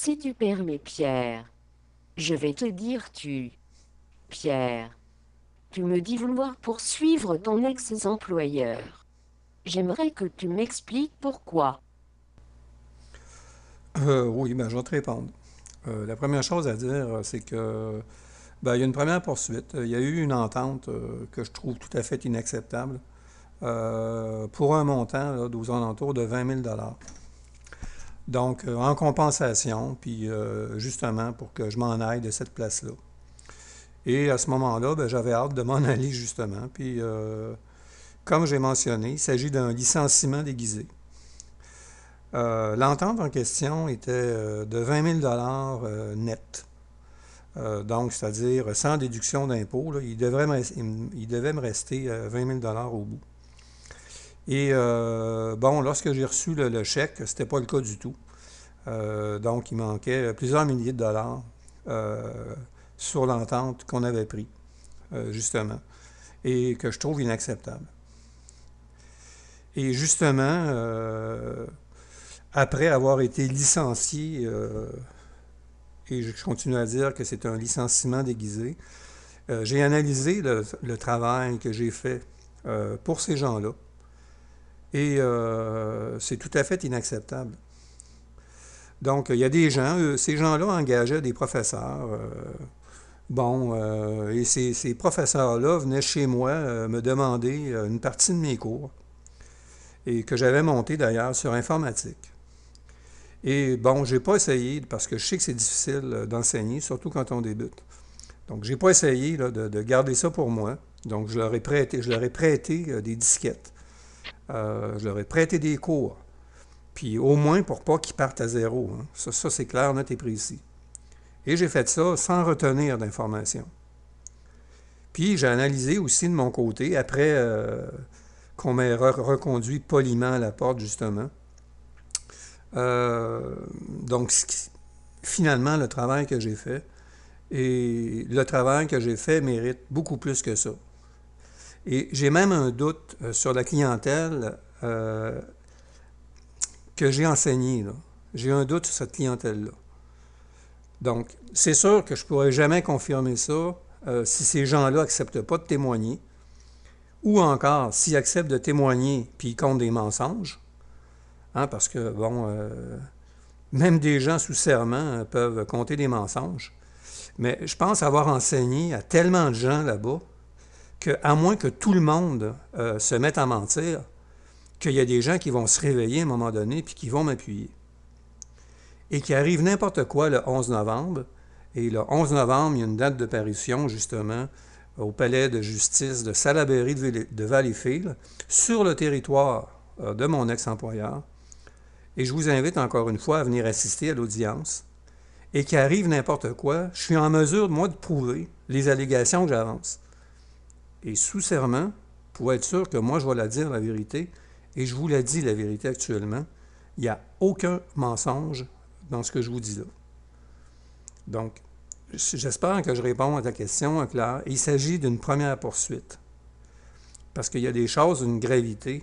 Si tu permets, Pierre, je vais te dire tu. Pierre, tu me dis vouloir poursuivre ton ex-employeur. J'aimerais que tu m'expliques pourquoi. Oui, ben, je vais te répondre. La première chose à dire, c'est que ben, il y a une première poursuite. Il y a eu une entente que je trouve tout à fait inacceptable pour un montant là, aux alentours de 20 000 dollars. Donc, en compensation, puis justement pour que je m'en aille de cette place-là. Et à ce moment-là, ben, j'avais hâte de m'en aller justement. Puis, comme j'ai mentionné, il s'agit d'un licenciement déguisé. L'entente en question était de 20 000 dollars net. Donc, c'est-à-dire sans déduction d'impôt, il devait me rester 20 000 dollars au bout. Et bon, lorsque j'ai reçu le chèque, c'était pas le cas du tout. Donc, il manquait plusieurs milliers de dollars euh, sur l'entente qu'on avait pris, justement, et que je trouve inacceptable. Et justement, après avoir été licencié, et je continue à dire que c'est un licenciement déguisé, j'ai analysé le travail que j'ai fait pour ces gens-là et c'est tout à fait inacceptable. Donc, il y a des gens, ces gens-là engageaient des professeurs. Et ces professeurs-là venaient chez moi me demander une partie de mes cours et que j'avais monté d'ailleurs sur informatique. Et bon, j'ai pas essayé, parce que je sais que c'est difficile d'enseigner, surtout quand on débute. Donc, j'ai pas essayé là, de garder ça pour moi. Donc, je leur ai prêté des disquettes. Je leur ai prêté des cours. Puis, au moins pour pas qu'ils partent à zéro. Hein. Ça c'est clair, net et précis. Et j'ai fait ça sans retenir d'informations. Puis, j'ai analysé aussi de mon côté, après qu'on m'ait reconduit poliment à la porte, justement. Euh, donc, finalement, le travail que j'ai fait, et le travail que j'ai fait mérite beaucoup plus que ça. Et j'ai même un doute sur la clientèle que j'ai enseignée. Là. J'ai un doute sur cette clientèle-là. Donc, c'est sûr que je ne pourrais jamais confirmer ça si ces gens-là n'acceptent pas de témoigner, ou encore s'ils acceptent de témoigner puis ils comptent des mensonges, hein, parce que, bon, même des gens sous serment peuvent compter des mensonges. Mais je pense avoir enseigné à tellement de gens là-bas qu'à moins que tout le monde se mette à mentir, qu'il y a des gens qui vont se réveiller à un moment donné puis qui vont m'appuyer. Et qu'il arrive n'importe quoi le 11 novembre, et le 11 novembre, il y a une date de parution, justement, au palais de justice de Salaberry de Valleyfield, sur le territoire de mon ex-employeur. Et je vous invite encore une fois à venir assister à l'audience. Et qu'il arrive n'importe quoi, je suis en mesure, moi, de prouver les allégations que j'avance. Et sous serment, pour être sûr que moi, je vais la dire la vérité, et je vous la dis la vérité actuellement, il n'y a aucun mensonge dans ce que je vous dis là. Donc, j'espère que je réponds à ta question, Claire. Il s'agit d'une première poursuite. Parce qu'il y a des choses d'une gravité.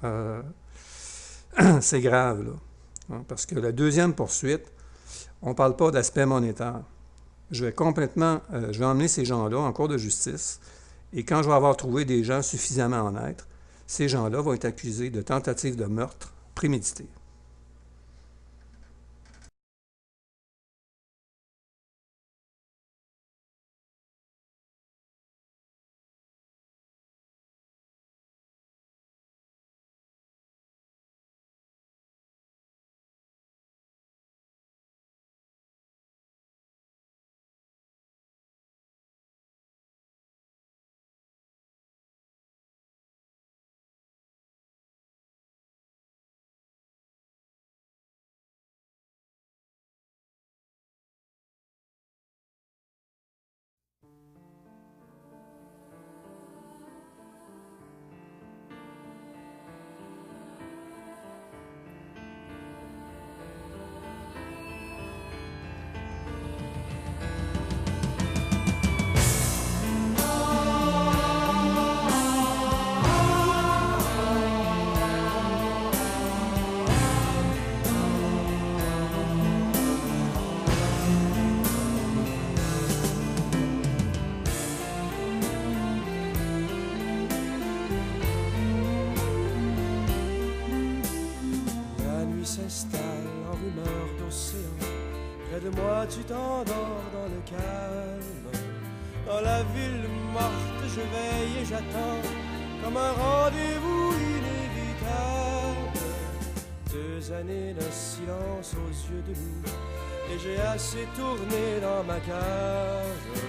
euh, c'est grave, là. Hein, parce que la deuxième poursuite, on ne parle pas d'aspect monétaire. Je vais emmener ces gens-là en cour de justice. Et quand je vais avoir trouvé des gens suffisamment honnêtes, ces gens-là vont être accusés de tentative de meurtre prémédité. moi tu t'endors dans le calme. Dans la ville morte je veille et j'attends comme un rendez-vous inévitable. 2 années d'un silence aux yeux de loup, et j'ai assez tourné dans ma cage.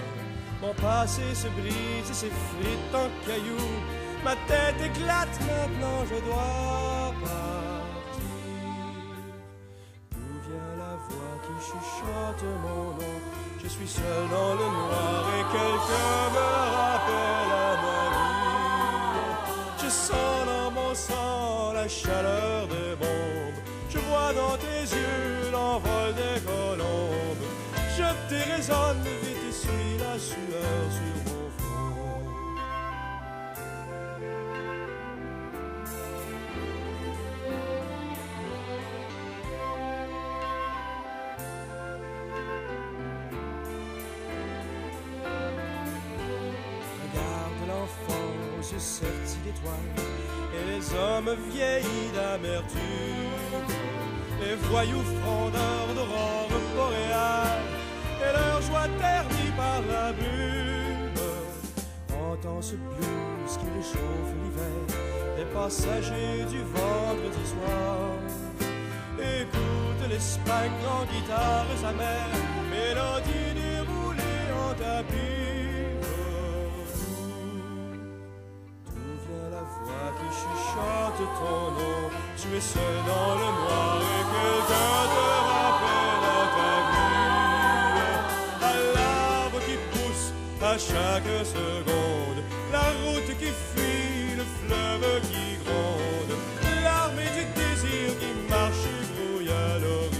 Mon passé se brise et s'effrite en cailloux. Ma tête éclate, maintenant je dois partir. D'où vient la voix qui chuchote mon nom? Je suis seul dans le noir et quelqu'un me rappelle à ma vie. Je sens dans mon sang la chaleur des bombes. Je vois dans tes yeux l'envol des colombes. Je déraisonne vite et suis la sueur sur mon front. Regarde l'enfant aux yeux sertis d'étoiles et les hommes vieillis d'amertume, les voyous frondeurs d'aurore boréale et leur joie ternie par la brume. Entends ce blues qui réchauffe l'hiver, les passagers du vendredi soir. Écoute l'Espagne en guitares amères, mélodie déroulée en tapis. D'où vient la voix qui chuchote ton nom? Tu es seul dans le noir et quelqu'un te rappelle à ta vie. À l'arbre qui pousse à chaque seconde, la route qui fuit, le fleuve qui gronde, l'armée du désir qui marche et grouille à l'horizon.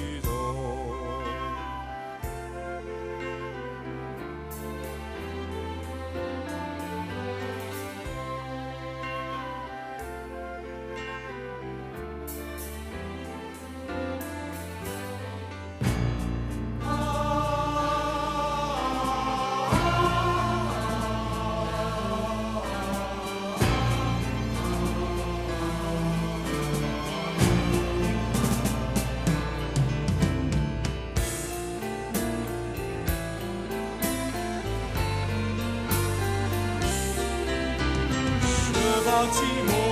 Bâtiment